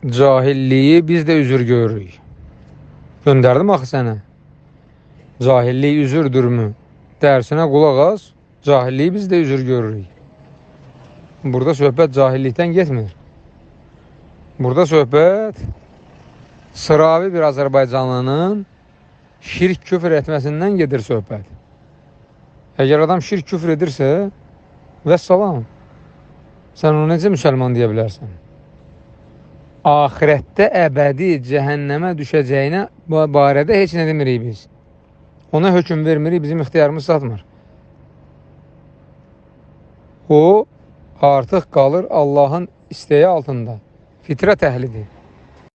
cahilliyi biz də üzür görürük. Göndərdim axı sənə. Cahillik üzürdürmü? Dərsinə qulaq as, cahilliyi biz də üzür görürük. Burada söhbət cahillikdən getmir. Burada söhbət sıravi bir Azərbaycanlının şirk küfür etməsindən gedir söhbət. Əgər adam şirk küfür edirsə, vəssalam, sən onu necə müsəlman deyə bilərsən? Ahirətdə əbədi cəhənnəmə düşəcəyinə barədə heç nə demirik biz. Ona hökm vermirik, bizim ixtiyarımız satmır. O artıq qalır Allahın istəyi altında. Fitrət əhlidir.